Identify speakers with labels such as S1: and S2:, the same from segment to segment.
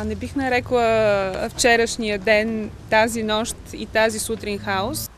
S1: Не бих нарекла вчерашния ден, тази нощ и тази сутрин хаос.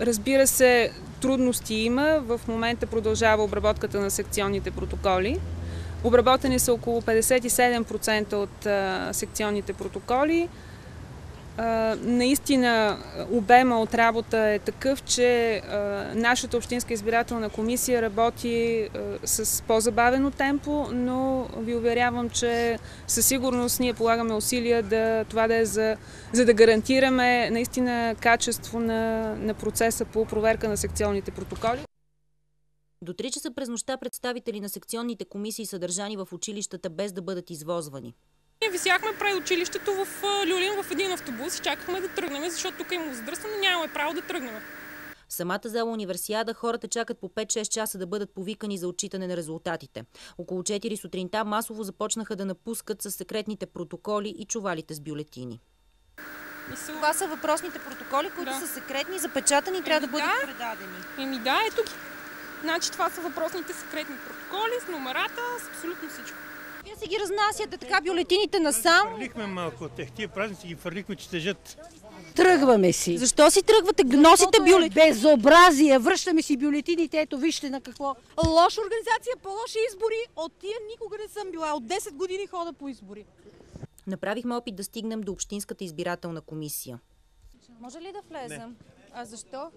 S1: Разбира се, трудности има. В момента продължава обработката на секционните протоколи. Обработени са около 57% от секционните протоколи. Наистина обема от работа е такъв, че нашата Общинска избирателна комисия работи с по-забавено темпо, но ви уверявам, че със сигурност ние полагаме усилия това да е за да гарантираме наистина качество на процеса по проверка на секционните протоколи.
S2: До 3 часа през нощта представители на секционните комисии са държани в училищата без да бъдат извозвани.
S3: Ние висяхме пред училището в Люлин в един автобус и чакахме да тръгнем, защото тук има задръстване, нямаме право да тръгнем.
S2: В самата зала Универсиада хората чакат по 5-6 часа да бъдат повикани за отчитане на резултатите. Около 4 сутринта масово започнаха да напускат със секретните протоколи и чувалите с бюлетини. Това са въпросните протоколи, които са секретни, запечатани и трябва да бъдат предадени.
S3: Да, ето ги. Значи това са въпросните секретни протоколи с номерата, с абсолютно всичко.
S2: Вие си ги разнасяте така бюлетините насам?
S4: Фърлихме малко от тия празници, ги фърлихме, че тежат.
S5: Тръгваме си.
S2: Защо си тръгвате? Носите бюлетини?
S5: Безобразие! Връщаме си бюлетините. Ето вижте на какво.
S6: Лоша организация, по-лоши избори. От тия никога не съм била. От 10 години хода по избори.
S2: Направихме опит да стигнем до Общинската избирателна комисия.
S6: Може ли да влезем? Не. А защо?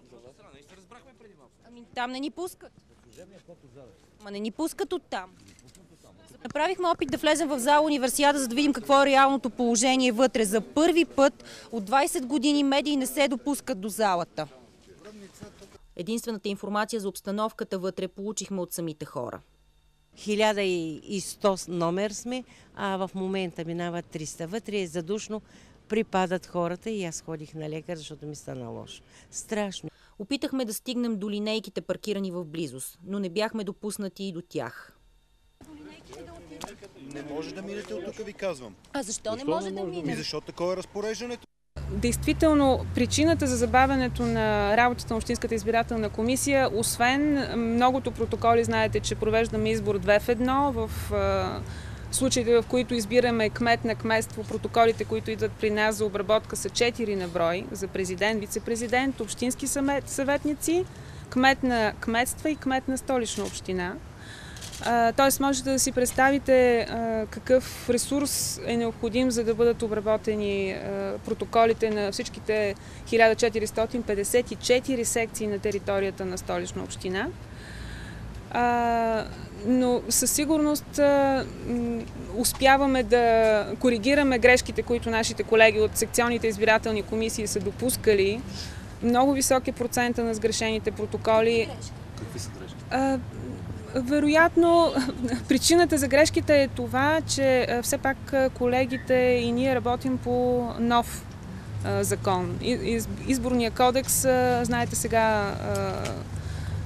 S6: Там не ни пускат.
S2: Не ни пускат оттам. Направихме опит да влезем в зала Универсиада, за да видим какво е реалното положение вътре. За първи път от 20 години медии не се допускат до залата. Единствената информация за обстановката вътре получихме от самите хора.
S5: 1100 номер сме, а в момента минават 300. Вътре е задушно, припадат хората и аз ходих на лекар, защото ми стана лошо. Страшно.
S2: Опитахме да стигнем до линейките, паркирани в близост, но не бяхме допуснати и до тях.
S7: Не може да минете от тук, ви казвам.
S2: А защо не може да минете?
S7: Защото такова е разпореждането.
S1: Действително, причината за забавянето на работата на Общинската избирателна комисия, освен многото протоколи, знаете, че провеждаме избор 2 в 1, в случаите, в които избираме кмет на кметство, протоколите, които идват при нас за обработка са 4 на брой, за президент, вице-президент, общински съветници, кмет на кметства и кмет на Столична община. Тоест можете да си представите какъв ресурс е необходим, за да бъдат обработени протоколите на всичките 1454 секции на територията на Столична община. Но със сигурност успяваме да коригираме грешките, които нашите колеги от секционните избирателни комисии са допускали. Много висок е процента на сгрешените протоколи.
S7: Какви са грешките?
S1: Вероятно, причината за грешките е това, че все пак колегите и ние работим по нов закон. Изборния кодекс, знаете, сега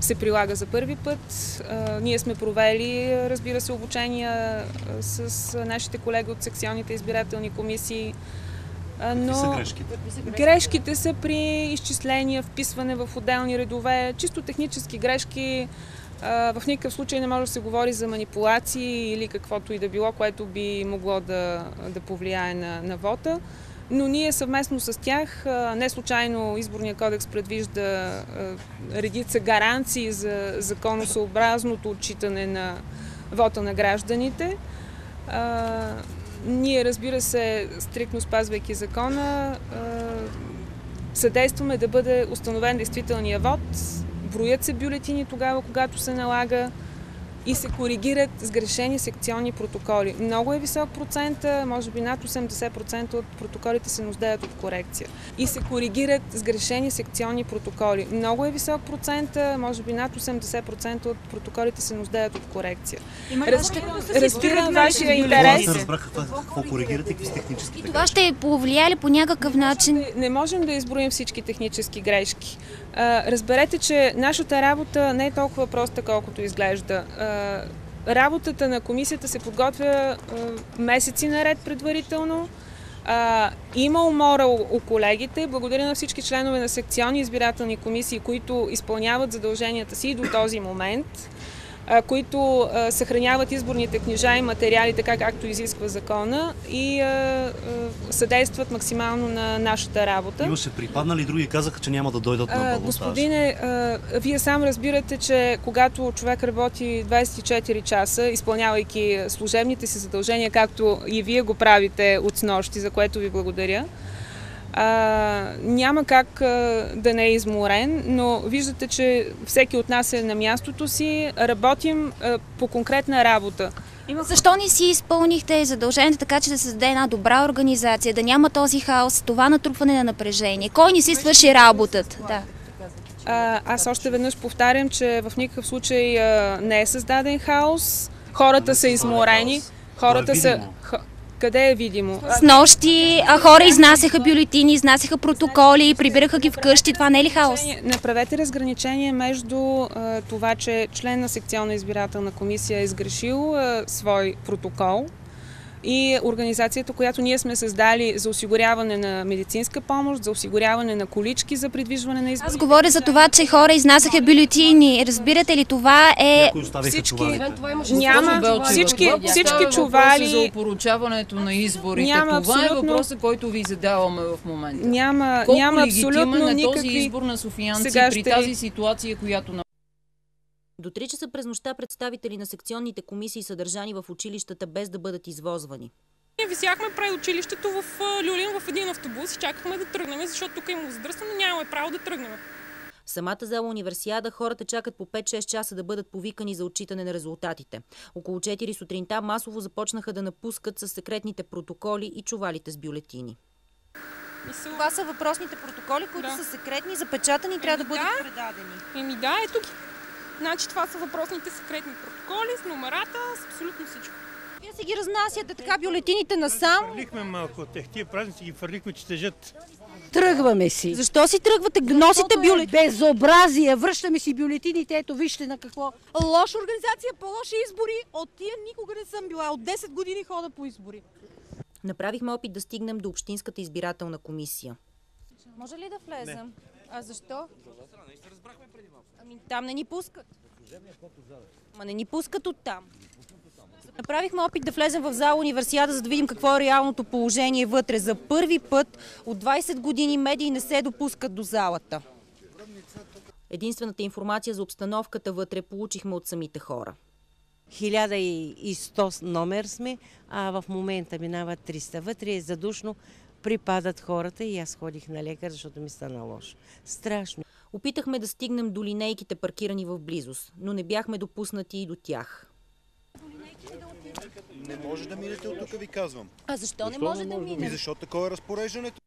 S1: се прилага за първи път. Ние сме провели, разбира се, обучения с нашите колеги от секционните избирателни комисии. Но
S7: какви са грешките?
S1: Грешките са при изчисления, вписване в отделни редове, чисто технически грешки. В никакъв случай не може да се говори за манипулации или каквото и да било, което би могло да повлияе на вота. Но ние съвместно с тях, не случайно Изборния кодекс предвижда редица гаранции за законосъобразното отчитане на вота на гражданите. Ние, разбира се, стриктно спазвайки закона, съдействаме да бъде установен действителния вод, броят се бюлетини тогава, когато се налага и се коригират сгрешени секционни протоколи. Много е висок процент, може би над 80% от протоколите се нуждаят от корекция. И се коригират сгрешени секционни протоколи. Много е висок процент, може би над 80% от протоколите се нуждаят от корекция. Разбирам вашия интерес.
S8: Аз разбрах какво коригирате, какви са техническите грешки.
S9: Това ще повлияе ли по някакъв начин?
S1: Не можем да изброим всички технически грешки. Разберете, че нашата работа не е толкова проста, колкото изглежда. Работата на комисията се подготвя месеци наред предварително. Има умора у колегите. Благодаря на всички членове на секционни избирателни комисии, които изпълняват задълженията си до този момент, които съхраняват изборните книжа и материали така, както изисква закона и съдействат максимално на нашата работа.
S8: Имаше припаднали, други казаха, че няма да дойдат на балотаж.
S1: Господине, вие сам разбирате, че когато човек работи 24 часа, изпълнявайки служебните си задължения, както и вие го правите от снощи, за което ви благодаря, няма как да не е изморен, но виждате, че всеки от нас е на мястото си, работим по конкретна работа.
S9: Защо не си изпълнихте задълженията така, че да се създаде една добра организация, да няма този хаос, това натрупване на напрежение? Кой не си свърши работата? Да.
S1: Аз още веднъж повтарям, че в никакъв случай не е създаден хаос. Хората са изморени. Хората са... Къде е видимо?
S9: С нощи хора изнасяха бюлетини, изнасяха протоколи, прибираха ги вкъщи. Това не е ли хаос?
S1: Направете разграничение между това, че член на секционна избирателна комисия е сгрешил свой протокол и организацията, която ние сме създали за осигуряване на медицинска помощ, за осигуряване на колички за придвижване на изборите.
S9: Аз говоря за това, че хора изнасяха бюлетини. Разбирате ли, това е...
S1: Всички чували...
S10: За опоручаването на изборите. Това е въпросът, който ви задаваме в момента.
S1: Няма абсолютно никакви...
S10: този избор на софиянци при тази ситуация, която...
S2: До 3 часа през нощта представители на секционните комисии са държани в училищата без да бъдат извозвани.
S3: Ние висяхме пред училището в Люлин в един автобус и чакахме да тръгнем, защото тук има задръстване, нямаме право да тръгнем.
S2: В самата зала Универсиада хората чакат по 5-6 часа да бъдат повикани за отчитане на резултатите. Около 4 сутринта масово започнаха да напускат със секретните протоколи и чувалите с бюлетини.
S6: Това са въпросните протоколи, които са секретни, запечатани и трябва да бъдат предадени.
S3: Ето ги. Значи това са въпросните секретни протоколи с номерата, с абсолютно всичко.
S6: Вие си ги разнасяте така бюлетините насам.
S4: Фърлихме малко тия празници, ги фърлихме, че тежат.
S11: Тръгваме си.
S6: Защо си тръгвате? Носите бюлетини.
S11: Безобразие. Връщаме си бюлетините. Ето вижте на какво.
S6: Лоша организация, по-лоши избори. От тия никога не съм била. От 10 години хода по избори.
S2: Направихме опит да стигнем до Общинската избирателна комисия.
S6: Може ли да влезем? Не. А защо? Там не ни пускат. Не ни пускат оттам.
S2: Направихме опит да влезем в зала Универсиада, за да видим какво е реалното положение вътре. За първи път от 20 години медии не се допускат до залата. Единствената информация за обстановката вътре получихме от самите хора.
S5: 1100 номер сме, а в момента минават 300. Вътре е задушно, припадат хората и аз ходих на лекар, защото ми стана лошо. Страшно.
S2: Опитахме да стигнем до линейките, паркирани в близост, но не бяхме допуснати и до тях.
S7: Не може да минете от тук, ви казвам.
S6: А защо не може да минете?
S7: Защото такова е разпореждането.